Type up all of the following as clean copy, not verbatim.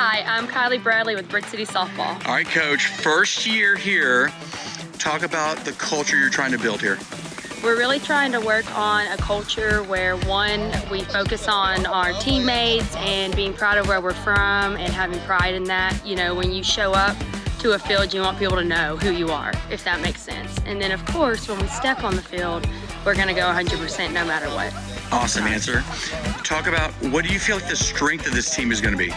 Hi, I'm Kylie Bradley with Brick City Softball. All right, Coach, first year here. Talk about the culture you're trying to build here. We're really trying to work on a culture where, one, we focus on our teammates and being proud of where we're from and having pride in that. You know, when you show up to a field, you want people to know who you are, if that makes sense. And then, of course, when we step on the field, we're going to go 100% no matter what. Awesome answer. Talk about, what do you feel like the strength of this team is going to be?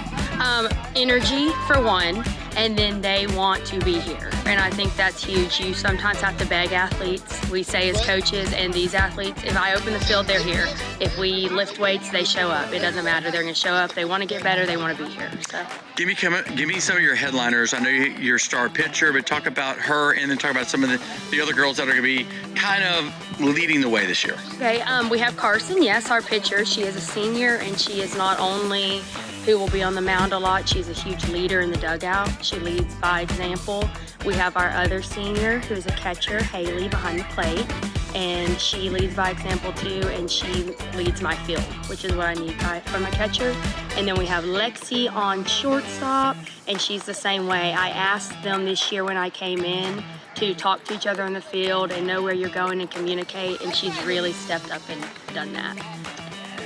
Energy, for one, and then they want to be here. And I think that's huge. You sometimes have to beg athletes. We say as coaches and these athletes, if I open the field, they're here. If we lift weights, they show up. It doesn't matter. They're going to show up. They want to get better. They want to be here. So, give me some of your headliners. I know you're star pitcher, but talk about her and then talk about some of the other girls that are going to be kind of leading the way this year. Okay, we have Carson, yes, our pitcher. She is a senior, and she is not only who will be on the mound a lot, she's a huge leader in the dugout. She leads by example. We have our other senior, who is a catcher, Haley, behind the plate, and she leads by example too, and she leads my field, which is what I need from a catcher. And then we have Lexi on shortstop, and she's the same way. I asked them this year when I came in to talk to each other on the field and know where you're going and communicate, and she's really stepped up and done that.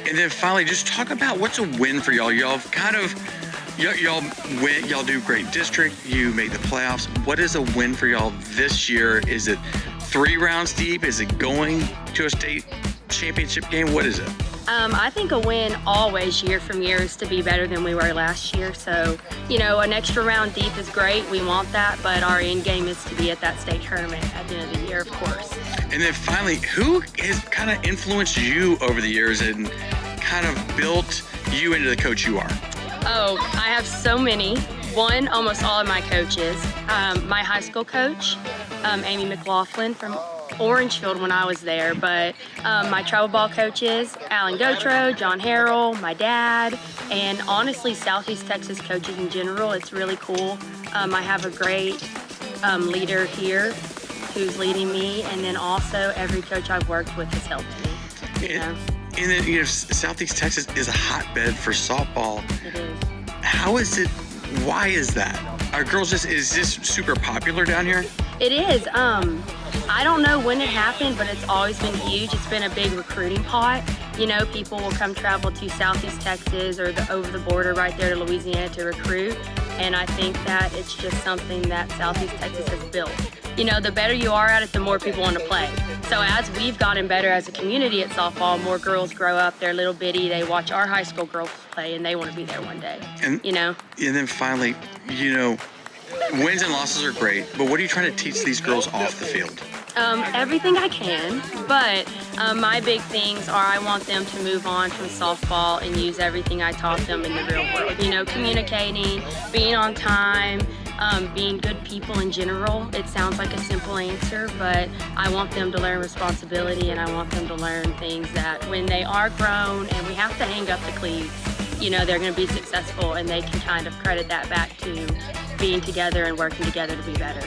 And then finally, just talk about what's a win for y'all. Y'all win. Y'all do great district. You make the playoffs. What is a win for y'all this year? Is it 3 rounds deep? Is it going to a state championship game? What is it? I think a win always year from year is to be better than we were last year. So, you know, an extra round deep is great. We want that, but our end game is to be at that state tournament at the end of the year, of course. And then finally, who has kind of influenced you over the years and kind of built you into the coach you are? Oh, I have so many. One, almost all of my coaches. My high school coach, Amy McLaughlin from Orangefield when I was there, but my travel ball coaches, Alan Gotro, John Harrell, my dad, and honestly Southeast Texas coaches in general. It's really cool. I have a great leader here who's leading me, and then also every coach I've worked with has helped me. And then, you know, Southeast Texas is a hotbed for softball. It is. How is it? Why is that? Are girls is this super popular down here? It is. I don't know when it happened, but it's always been huge. It's been a big recruiting pot. You know, people will come travel to Southeast Texas or over the border right there to Louisiana to recruit. And I think that it's just something that Southeast Texas has built. You know, the better you are at it, the more people want to play. So as we've gotten better as a community at softball, more girls grow up, they're little bitty, they watch our high school girls play, and they want to be there one day, and, you know? And then finally, you know, wins and losses are great, but what are you trying to teach these girls off the field? Everything I can, but my big things are I want them to move on from softball and use everything I taught them in the real world. You know, communicating, being on time, being good people in general. It sounds like a simple answer, but I want them to learn responsibility, and I want them to learn things that when they are grown and we have to hang up the cleats, you know, they're going to be successful, and they can kind of credit that back to being together and working together to be better.